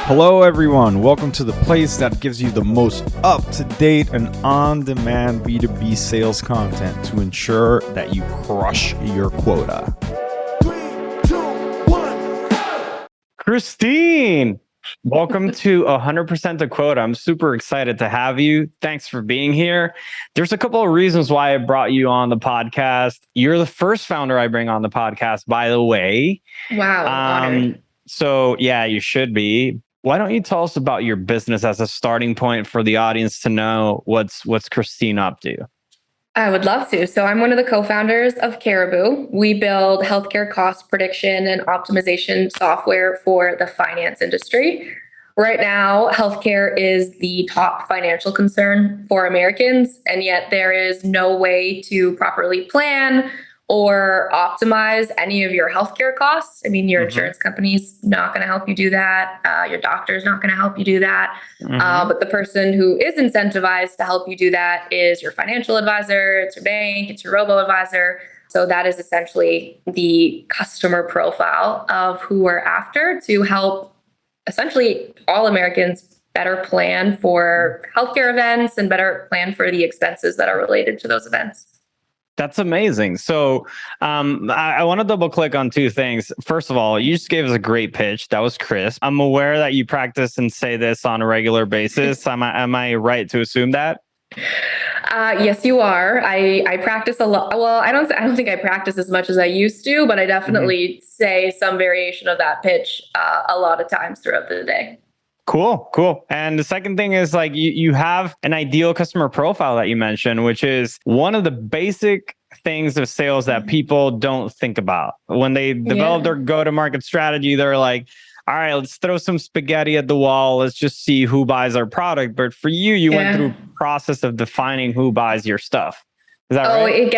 Hello everyone, welcome to the place that gives you the most up-to-date and on-demand B2B sales content to ensure that you crush your quota. 3, 2, 1, go! Christine, welcome to 100% the Quota. I'm super excited to have you. Thanks for being here. There's a couple of reasons why I brought you on the podcast. You're the first founder I bring on the podcast, by the way. Wow, honored. So yeah, you should be. Why don't you tell us about your business as a starting point for the audience to know what's Christine up to? I would love to. So I'm one of the co-founders of Caribou. We build healthcare cost prediction and optimization software for the finance industry. Right now, healthcare is the top financial concern for Americans, and yet there is no way to properly plan or optimize any of your healthcare costs. I mean, your insurance company's not going to help you do that. Your doctor's not going to help you do that. But the person who is incentivized to help you do that is your financial advisor, it's your bank, it's your robo-advisor. So that is essentially the customer profile of who we're after to help essentially all Americans better plan for healthcare events and better plan for the expenses that are related to those events. That's amazing. So I want to double click on two things. First of all, you just gave us a great pitch. That was crisp. I'm aware that you practice and say this on a regular basis. Am I right to assume that? Yes, you are. I practice a lot. Well, I don't think I practice as much as I used to, but I definitely say some variation of that pitch a lot of times throughout the day. Cool. And the second thing is like you have an ideal customer profile that you mentioned, which is one of the basic things of sales that people don't think about. When they develop their go-to-market strategy, they're like, all right, let's throw some spaghetti at the wall. Let's just see who buys our product. But for you went through a process of defining who buys your stuff. Is that right? It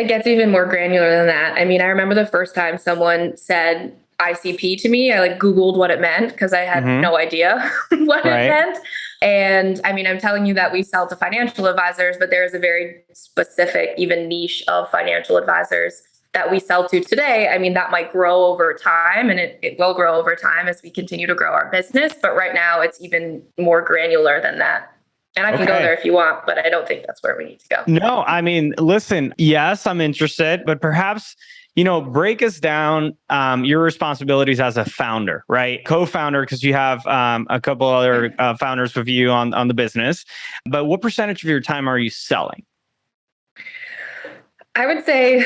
gets even more granular than that. I mean, I remember the first time someone said ICP to me, I Googled what it meant because I had no idea what it meant. And I mean, I'm telling you that we sell to financial advisors, but there is a very specific, even niche of financial advisors that we sell to today. I mean, that might grow over time, and it will grow over time as we continue to grow our business. But right now it's even more granular than that. And I can go there if you want, but I don't think that's where we need to go. No, I mean, listen, yes, I'm interested, but perhaps break us down your responsibilities as a founder, right? Co-founder, because you have a couple other founders with you on the business. But what percentage of your time are you selling? I would say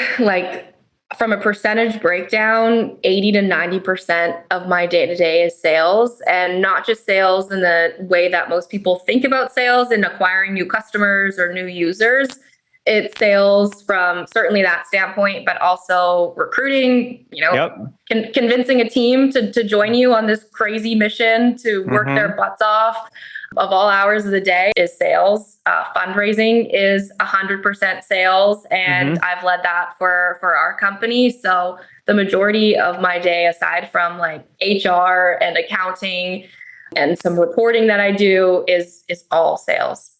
from a percentage breakdown, 80 to 90% of my day-to-day is sales, and not just sales in the way that most people think about sales in acquiring new customers or new users. It's sales from certainly that standpoint, but also recruiting, convincing a team to join you on this crazy mission to work their butts off of all hours of the day is sales. Fundraising is 100% sales. And I've led that for our company. So the majority of my day, aside from HR and accounting and some reporting that I do, is all sales.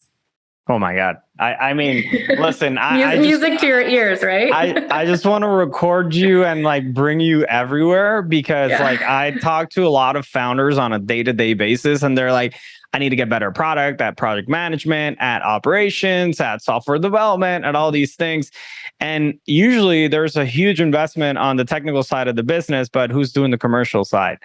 Oh my God. I mean, listen, music to your ears, right? I just want to record you and bring you everywhere because I talk to a lot of founders on a day-to-day basis and they're like, I need to get better product at project management, at operations, at software development, at all these things. And usually there's a huge investment on the technical side of the business, but who's doing the commercial side?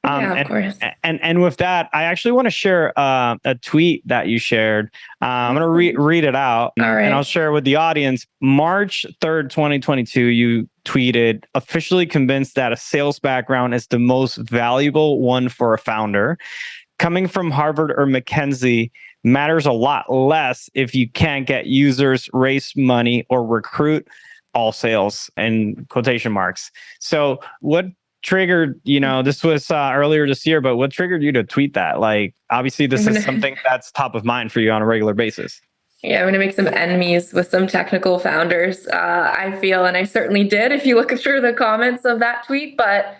Of course. And with that, I actually want to share a tweet that you shared. I'm going to read it out and I'll share it with the audience. March 3rd, 2022, you tweeted, officially convinced that a sales background is the most valuable one for a founder. Coming from Harvard or McKinsey matters a lot less if you can't get users, raise money, or recruit. All sales in quotation marks. So what triggered, this was earlier this year, but what triggered you to tweet that? Obviously this is something that's top of mind for you on a regular basis. Yeah, I'm going to make some enemies with some technical founders, I feel, and I certainly did if you look through the comments of that tweet. But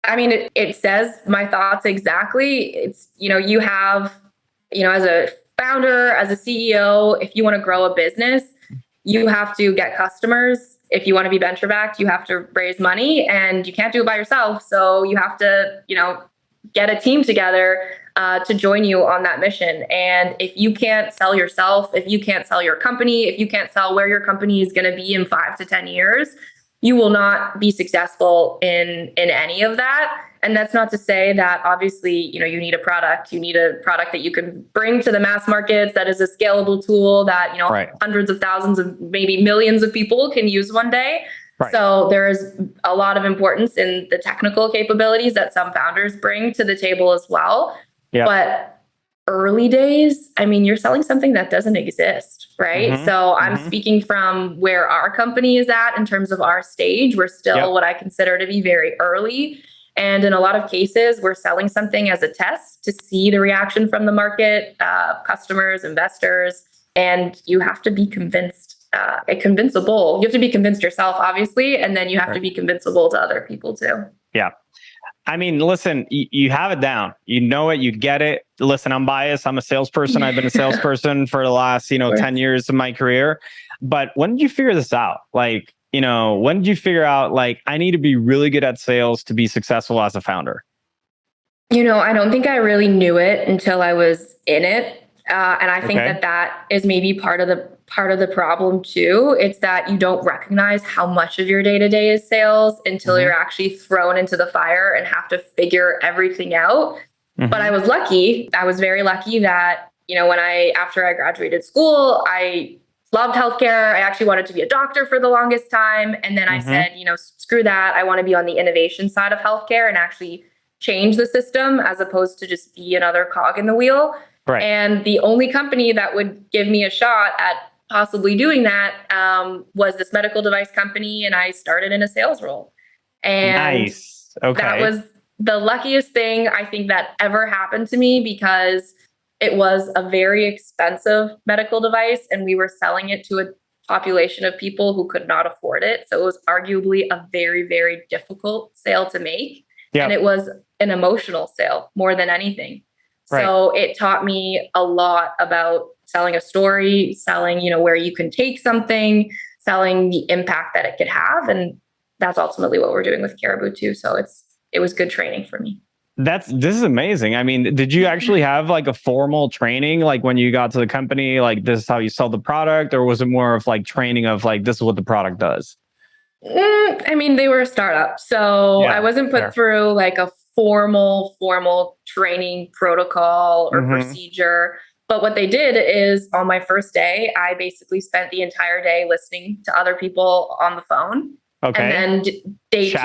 I mean, it says my thoughts exactly. It's, you have, as a founder, as a CEO, if you want to grow a business, you have to get customers. If you want to be venture backed, you have to raise money and you can't do it by yourself. So you have to, get a team together to join you on that mission. And if you can't sell yourself, if you can't sell your company, if you can't sell where your company is going to be in 5 to 10 years, you will not be successful in any of that. And that's not to say that obviously, you need a product. You need a product that you can bring to the mass markets, that is a scalable tool that, Right. hundreds of thousands of maybe millions of people can use one day. Right. So there is a lot of importance in the technical capabilities that some founders bring to the table as well. Yep. But early days, you're selling something that doesn't exist, right? Mhm. So I'm speaking from where our company is at in terms of our stage. We're still what I consider to be very early. And in a lot of cases, we're selling something as a test to see the reaction from the market, customers, investors, and you have to be convinced, convincible. You have to be convinced yourself, obviously, and then you have to be convincible to other people too. Yeah. Listen, you have it down. You know it, you get it. Listen, I'm biased. I'm a salesperson. I've been a salesperson for the last, 10 years of my career. But when did you figure this out? When did you figure out, I need to be really good at sales to be successful as a founder? I don't think I really knew it until I was in it. And I think that is maybe part of the problem too. It's that you don't recognize how much of your day-to-day is sales until you're actually thrown into the fire and have to figure everything out. But I was lucky. I was very lucky that, after I graduated school, I loved healthcare. I actually wanted to be a doctor for the longest time. And then I said, screw that. I want to be on the innovation side of healthcare and actually change the system as opposed to just be another cog in the wheel. Right. And the only company that would give me a shot at possibly doing that was this medical device company. And I started in a sales role. And nice. Okay. That was the luckiest thing I think that ever happened to me because it was a very expensive medical device and we were selling it to a population of people who could not afford it. So it was arguably a very, very difficult sale to make. Yep. And it was an emotional sale more than anything. Right. So it taught me a lot about selling a story, selling, where you can take something, selling the impact that it could have. And that's ultimately what we're doing with Caribou too. So it was good training for me. This is amazing. Did you actually have a formal training, when you got to the company, this is how you sell the product, or was it more of training of this is what the product does? They were a startup. So I wasn't put through a formal training protocol or procedure. But what they did is on my first day, I basically spent the entire day listening to other people on the phone. Okay. And then day two,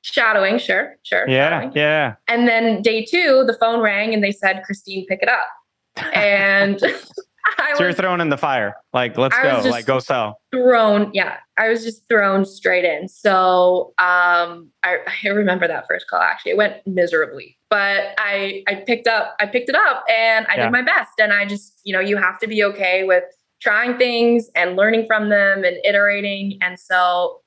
shadowing, sure. Yeah, shadowing. Yeah. And then day 2, the phone rang and they said, Christine, pick it up. And so you're thrown in the fire. Let's go. Go sell. I was just thrown straight in. So I remember that first call, actually. It went miserably. But I picked it up and I did my best. And I just, you have to be okay with trying things and learning from them and iterating. And so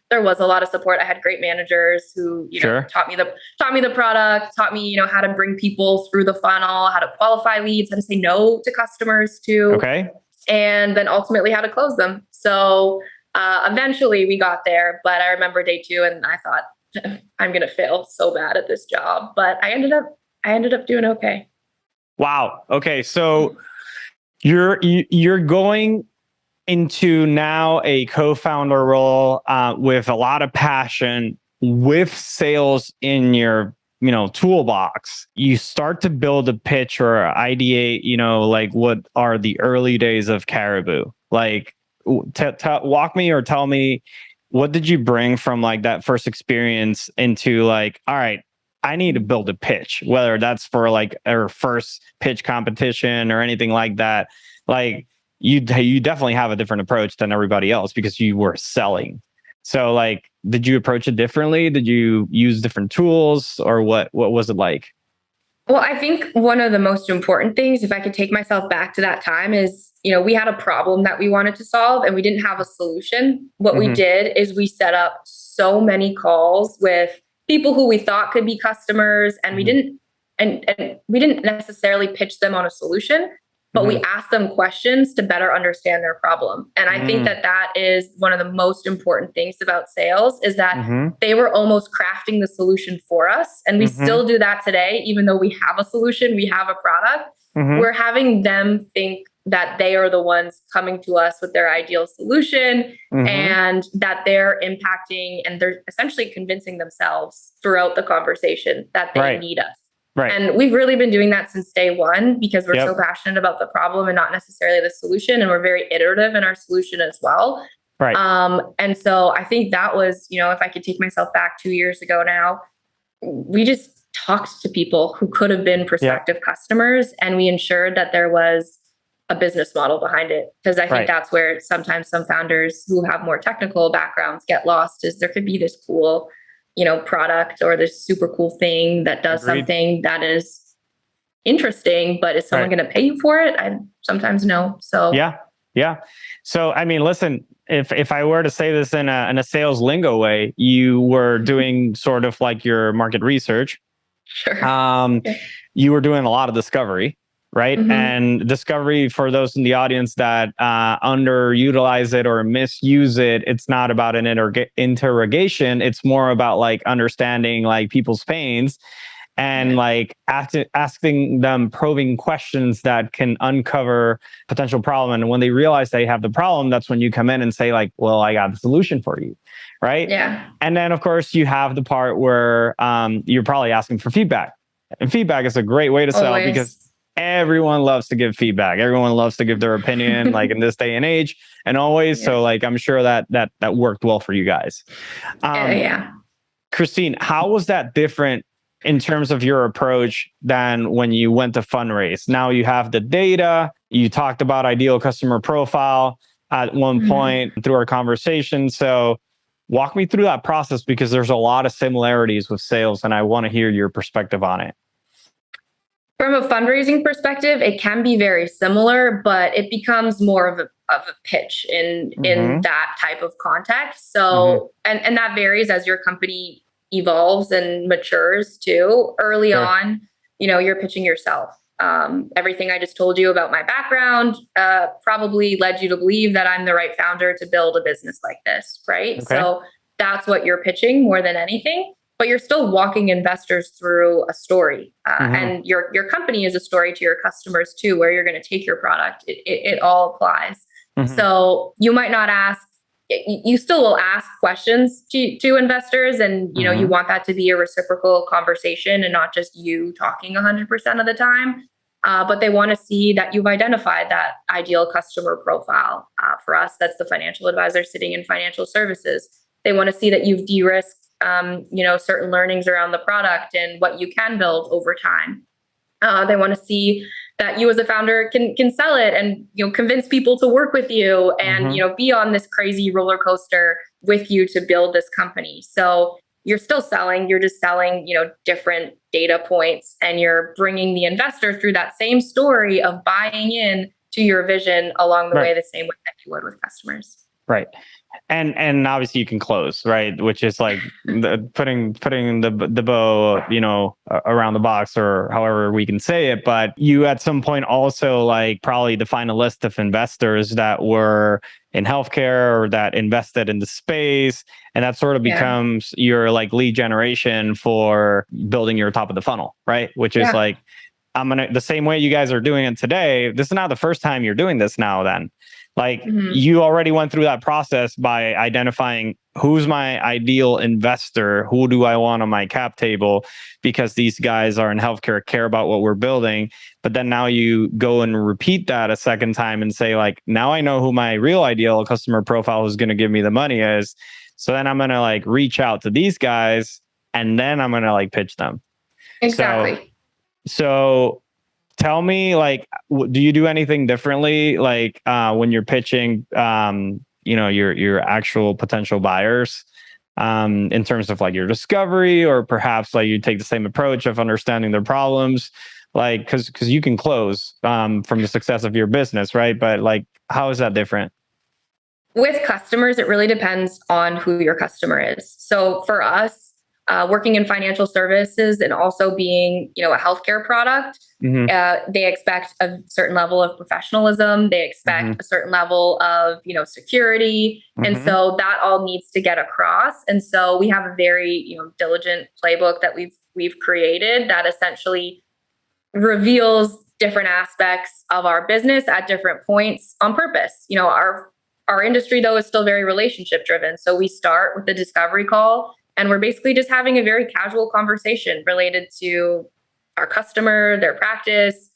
there was a lot of support. I had great managers who, taught me the product, taught me, how to bring people through the funnel, how to qualify leads, how to say no to customers too. Okay. And then ultimately how to close them. So eventually we got there, but I remember day 2 and I thought I'm going to fail so bad at this job, but I ended up doing okay. Wow. Okay. So you're going into now a co-founder role with a lot of passion, with sales in your toolbox. You start to build a pitch or ideate, what are the early days of Caribou? Walk me or tell me, what did you bring from that first experience into all right, I need to build a pitch, whether that's for our first pitch competition or anything like that. You definitely have a different approach than everybody else because you were selling. So did you approach it differently? Did you use different tools or what was it like? Well, I think one of the most important things, if I could take myself back to that time, is, we had a problem that we wanted to solve and we didn't have a solution. What we did is we set up so many calls with people who we thought could be customers and we didn't necessarily pitch them on a solution. but we ask them questions to better understand their problem. And I think that that is one of the most important things about sales, is that they were almost crafting the solution for us. And we still do that today, even though we have a solution, we have a product. We're having them think that they are the ones coming to us with their ideal solution, and that they're impacting and they're essentially convincing themselves throughout the conversation that they need us. And we've really been doing that since day one, because we're so passionate about the problem and not necessarily the solution. And we're very iterative in our solution as well. And so I think that was, if I could take myself back 2 years ago now, we just talked to people who could have been prospective customers, and we ensured that there was a business model behind it. Because I think that's where sometimes some founders who have more technical backgrounds get lost, is there could be this cool, product or this super cool thing that does something that is interesting, but is someone going to pay you for it? I sometimes no. So yeah. So I mean, listen, if I were to say this in a sales lingo way, you were doing sort of like your market research. You were doing a lot of discovery, right? And discovery, for those in the audience that underutilize it or misuse it, it's not about an interrogation. It's more about like understanding like people's pains and like asking them probing questions that can uncover potential problem. And when they realize they have the problem, that's when you come in and say like, well, I got the solution for you. Right. Yeah. And then of course you have the part where you're probably asking for feedback, and feedback is a great way to sell because everyone loves to give feedback. Everyone loves to give their opinion, like in this day and age, and always. So like, I'm sure that worked well for you guys. Christine, how was that different in terms of your approach than when you went to fundraise? Now you have the data, you talked about ideal customer profile at one point through our conversation. So walk me through that process, because there's a lot of similarities with sales and I want to hear your perspective on it. From a fundraising perspective, it can be very similar, but it becomes more of a pitch in that type of context. So, and that varies as your company evolves and matures too. Early on, you're pitching yourself. Everything I just told you about my background probably led you to believe that I'm the right founder to build a business like this, right? So that's what you're pitching more than anything. But you're still walking investors through a story, and your company is a story to your customers too, where you're going to take your product. It all applies. So you might not ask. You still will ask questions to investors, and you want that to be a reciprocal conversation and not just you talking 100% of the time. But they want to see that you've identified that ideal customer profile. For us, that's the financial advisor sitting in financial services. They want to see that you've de-risked certain learnings around the product and what you can build over time. They want to see that you as a founder can sell it and convince people to work with you and be on this crazy roller coaster with you to build this company. So you're still selling, you're just selling different data points, and you're bringing the investor through that same story of buying in to your vision along the way, the same way that you would with customers. Right. And obviously you can close, right? Which is like putting the bow, around the box, or however we can say it. But you at some point also like probably define a list of investors that were in healthcare or that invested in the space. And that sort of becomes your like lead generation for building your top of the funnel, right? Which is like, the same way you guys are doing it today. This is not the first time you're doing this now then. Like you already went through that process by identifying who's my ideal investor, who do I want on my cap table, because these guys are in healthcare, care about what we're building. But then now you go and repeat that a second time and say like, now I know who my real ideal customer profile who's going to give me the money is. So then I'm going to like reach out to these guys and then I'm going to like pitch them. Exactly. So tell me, like, do you do anything differently, like when you're pitching, your actual potential buyers, in terms of like your discovery, or perhaps like you take the same approach of understanding their problems, like because you can close from the success of your business, right? But like, how is that different? With customers, it really depends on who your customer is. So for us, working in financial services and also being, a healthcare product, they expect a certain level of professionalism. They expect a certain level of, security. And so that all needs to get across. And so we have a very, diligent playbook that we've created that essentially reveals different aspects of our business at different points on purpose. Our industry, though, is still very relationship driven. So we start with the discovery call, and we're basically just having a very casual conversation related to our customer, their practice,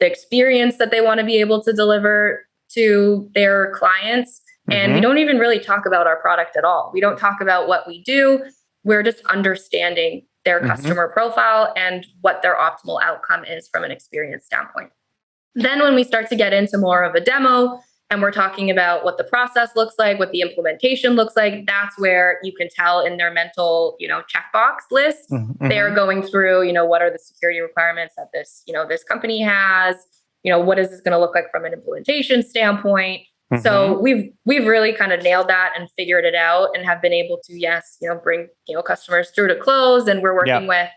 the experience that they want to be able to deliver to their clients. And we don't even really talk about our product at all. We don't talk about what we do. We're just understanding their customer profile and what their optimal outcome is from an experience standpoint. Then when we start to get into more of a demo, and we're talking about what the process looks like, what the implementation looks like, that's where you can tell in their mental, checkbox list, they're going through, what are the security requirements that this, this company has, what is this going to look like from an implementation standpoint. So we've really kind of nailed that and figured it out and have been able to, bring, customers through to close. And we're working with,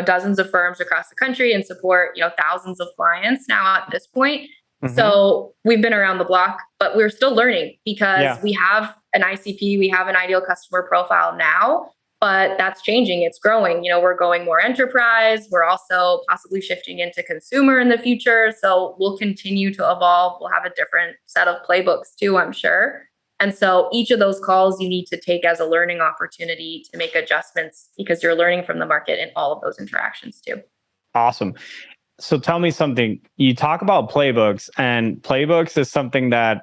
dozens of firms across the country and support, thousands of clients now at this point. So we've been around the block, but we're still learning because we have an ICP, we have an ideal customer profile now, but that's changing. It's growing. We're going more enterprise. We're also possibly shifting into consumer in the future. So we'll continue to evolve. We'll have a different set of playbooks too, I'm sure. And so each of those calls you need to take as a learning opportunity to make adjustments because you're learning from the market in all of those interactions too. Awesome. So tell me something. You talk about playbooks, and playbooks is something that,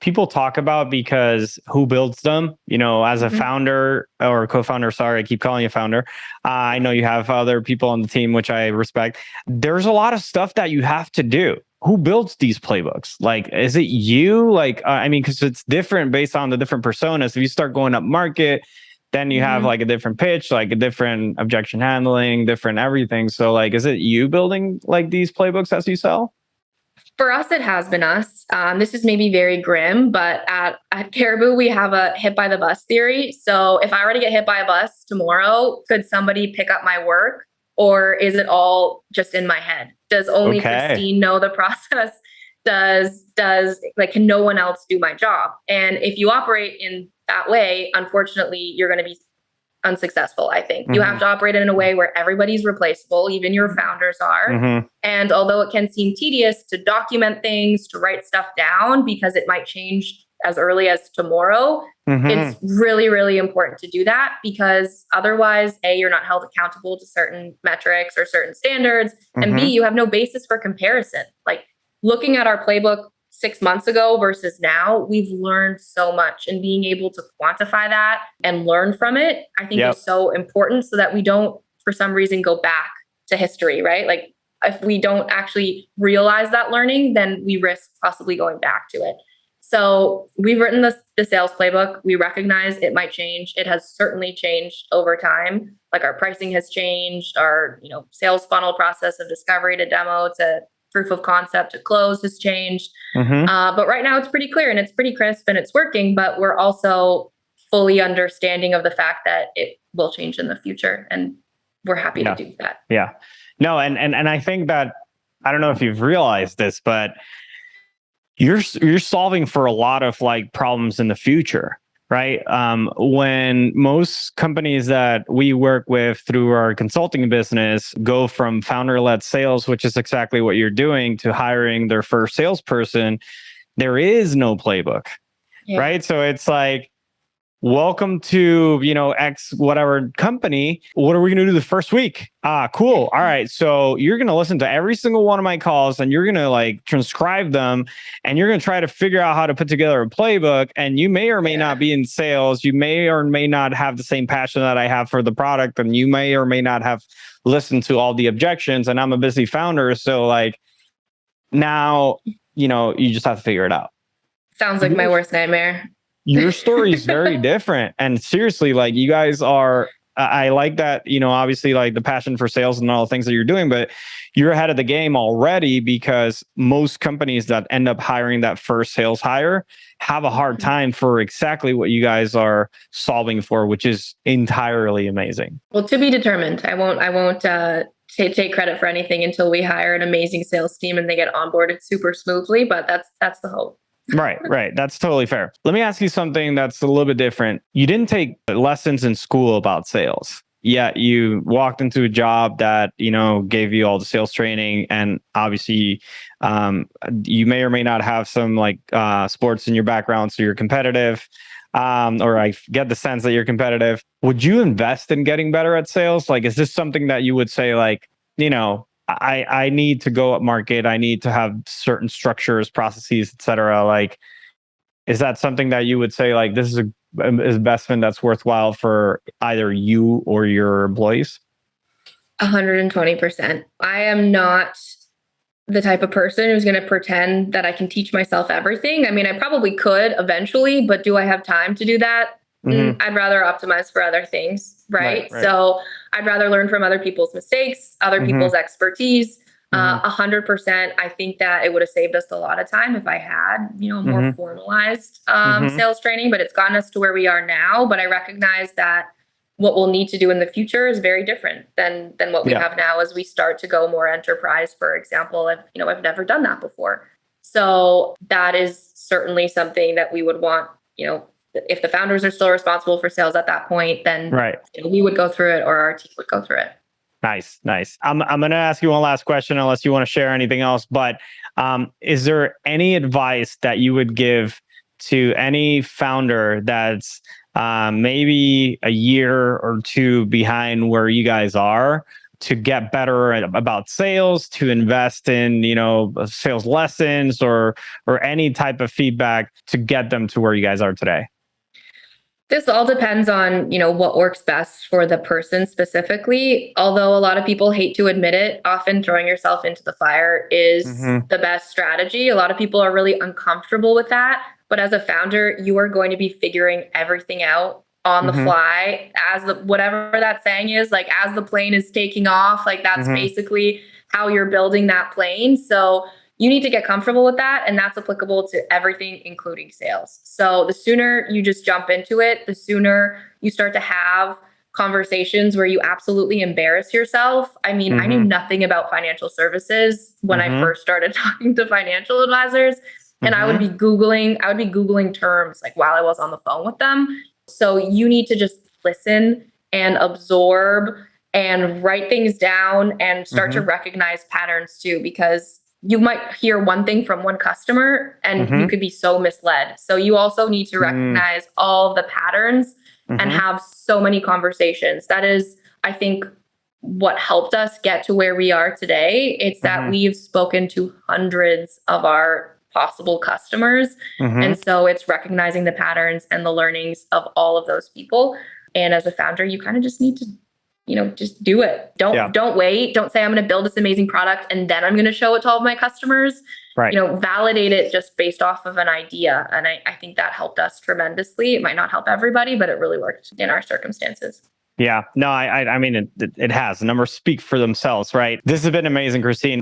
people talk about because who builds them? As a founder or co-founder, sorry, I keep calling you founder. I know you have other people on the team, which I respect. There's a lot of stuff that you have to do. Who builds these playbooks? Like, is it you? Because it's different based on the different personas. If you start going up market, then you have like a different pitch, like a different objection handling, different everything. So is it you building like these playbooks as you sell? For us, it has been us. This is maybe very grim, but at Caribou, we have a hit by the bus theory. So if I were to get hit by a bus tomorrow, could somebody pick up my work? Or is it all just in my head? Does only Christine know the process? Can no one else do my job? And if you operate in that way, unfortunately, you're going to be unsuccessful, I think. You have to operate in a way where everybody's replaceable, even your founders are. And although it can seem tedious to document things, to write stuff down, because it might change as early as tomorrow, it's really, really important to do that because otherwise, A, you're not held accountable to certain metrics or certain standards, and B, you have no basis for comparison. Like looking at our playbook 6 months ago versus now, we've learned so much, and being able to quantify that and learn from it, I think is so important so that we don't, for some reason, go back to history, right? Like if we don't actually realize that learning, then we risk possibly going back to it. So we've written the sales playbook. We recognize it might change. It has certainly changed over time. Like our pricing has changed, our sales funnel process of discovery to demo to proof of concept to close has changed. But right now it's pretty clear and it's pretty crisp and it's working, but we're also fully understanding of the fact that it will change in the future. And we're happy to do that. Yeah. No, and I think that, I don't know if you've realized this, but you're solving for a lot of like problems in the future, right? When most companies that we work with through our consulting business go from founder-led sales, which is exactly what you're doing, to hiring their first salesperson, there is no playbook, right? So it's like, welcome to, X whatever company. What are we going to do the first week? Cool. All right. So you're going to listen to every single one of my calls and you're going to like transcribe them and you're going to try to figure out how to put together a playbook. And you may or may not be in sales. You may or may not have the same passion that I have for the product. And you may or may not have listened to all the objections. And I'm a busy founder. So like now, you just have to figure it out. Sounds like my worst nightmare. Your story is very different. And seriously, like you guys are I like that, obviously like the passion for sales and all the things that you're doing, but you're ahead of the game already, because most companies that end up hiring that first sales hire have a hard time for exactly what you guys are solving for, which is entirely amazing. Well, to be determined. I won't take credit for anything until we hire an amazing sales team and they get onboarded super smoothly, but that's the hope. Right. That's totally fair. Let me ask you something that's a little bit different. You didn't take lessons in school about sales, yet you walked into a job that, gave you all the sales training. And obviously, you may or may not have some sports in your background, so you're competitive. Or I get the sense that you're competitive. Would you invest in getting better at sales? Like, is this something that you would say, I need to go up market. I need to have certain structures, processes, etc. Like, is that something that you would say, like, this is an investment that's worthwhile for either you or your employees? 120%. I am not the type of person who's going to pretend that I can teach myself everything. I mean, I probably could eventually, but do I have time to do that? I'd rather optimize for other things, right? So I'd rather learn from other people's mistakes, other people's expertise. 100%. I think that it would have saved us a lot of time if I had, more formalized sales training, but it's gotten us to where we are now. But I recognize that what we'll need to do in the future is very different than what we have now as we start to go more enterprise, for example. I've never done that before. So that is certainly something that we would want, if the founders are still responsible for sales at that point, then we would go through it, or our team would go through it. Nice. I'm going to ask you one last question, unless you want to share anything else. But is there any advice that you would give to any founder that's maybe a year or two behind where you guys are, to get better about sales, to invest in, sales lessons or any type of feedback to get them to where you guys are today? This all depends on, what works best for the person specifically. Although a lot of people hate to admit it, often throwing yourself into the fire is the best strategy. A lot of people are really uncomfortable with that. But as a founder, you are going to be figuring everything out on the fly, as whatever that saying is, like, as the plane is taking off, like that's basically how you're building that plane. So you need to get comfortable with that. And that's applicable to everything, including sales. So the sooner you just jump into it, the sooner you start to have conversations where you absolutely embarrass yourself. I mean, I knew nothing about financial services when I first started talking to financial advisors. And I would be Googling terms like while I was on the phone with them. So you need to just listen and absorb and write things down and start to recognize patterns too, because you might hear one thing from one customer and you could be so misled. So you also need to recognize all the patterns and have so many conversations. That is, I think, what helped us get to where we are today. It's that we've spoken to hundreds of our possible customers. And so it's recognizing the patterns and the learnings of all of those people. And as a founder, you kind of just need to, just do it. Don't wait. Don't say I'm going to build this amazing product and then I'm going to show it to all of my customers. Validate it just based off of an idea. And I think that helped us tremendously. It might not help everybody, but it really worked in our circumstances. Yeah, no, I mean, it has. The numbers speak for themselves, right? This has been amazing, Christine.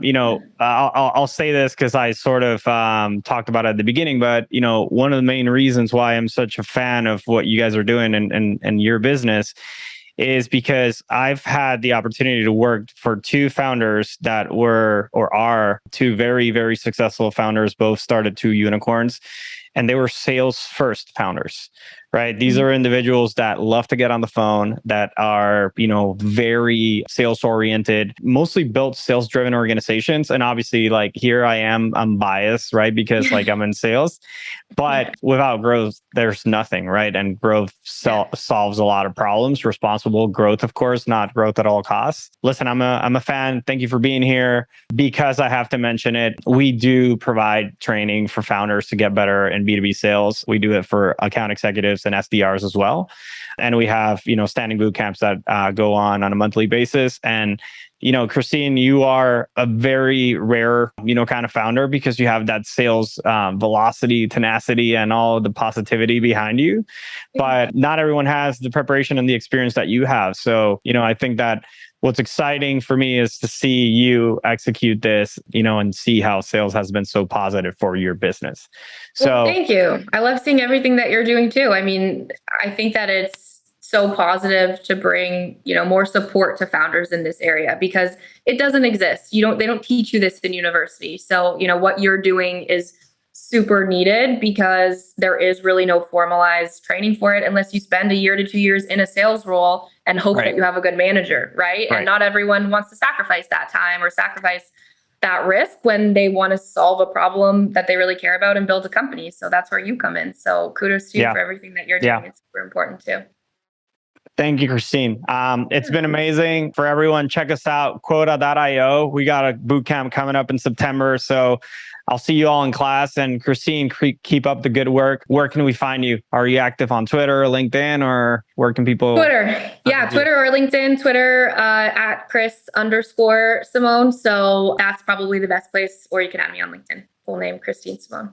I'll say this because I sort of talked about it at the beginning, but, one of the main reasons why I'm such a fan of what you guys are doing and your business is because I've had the opportunity to work for two founders that were or are two very, very successful founders, both started two unicorns, and they were sales first founders. Right. These are individuals that love to get on the phone, that are, very sales oriented, mostly built sales driven organizations. And obviously, like, here I'm biased, right? Because I'm in sales, but without growth, there's nothing, right? And growth solves a lot of problems. Responsible growth, of course, not growth at all costs. Listen, I'm a fan. Thank you for being here. Because I have to mention it, we do provide training for founders to get better in B2B sales. We do it for account executives and SDRs as well. And we have, standing boot camps that go on a monthly basis. And Christine, you are a very rare, kind of founder because you have that sales velocity, tenacity, and all the positivity behind you. But not everyone has the preparation and the experience that you have. So, I think that what's exciting for me is to see you execute this, and see how sales has been so positive for your business. So thank you. I love seeing everything that you're doing too. I mean, I think that it's so positive to bring, more support to founders in this area because it doesn't exist. They don't teach you this in university. So, what you're doing is super needed because there is really no formalized training for it unless you spend a year to 2 years in a sales role and hope that you have a good manager, right? And not everyone wants to sacrifice that time or sacrifice that risk when they want to solve a problem that they really care about and build a company. So that's where you come in. So kudos to you for everything that you're doing. It's super important too. Thank you, Christine. It's been amazing. For everyone, check us out, Cuota.io. We got a boot camp coming up in September. So I'll see you all in class. And Christine, keep up the good work. Where can we find you? Are you active on Twitter or LinkedIn, or where can people? Twitter. Yeah, Twitter or LinkedIn. Twitter at Chris_Simone. So that's probably the best place. Or you can add me on LinkedIn. Full name, Christine Simone.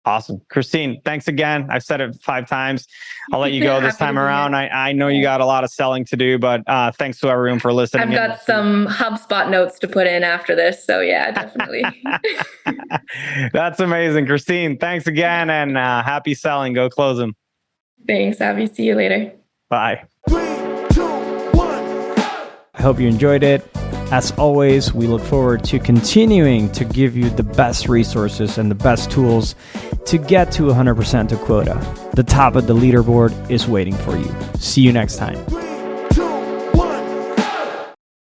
Awesome. Christine, thanks again. I've said it 5 times. I'll let you go this time around. I know you got a lot of selling to do, but thanks to everyone for listening. I've got some HubSpot notes to put in after this. So yeah, definitely. That's amazing. Christine, thanks again, and happy selling. Go close them. Thanks, Abby. See you later. Bye. 3, 2, 1. I hope you enjoyed it. As always, we look forward to continuing to give you the best resources and the best tools to get to 100% of quota. The top of the leaderboard is waiting for you. See you next time.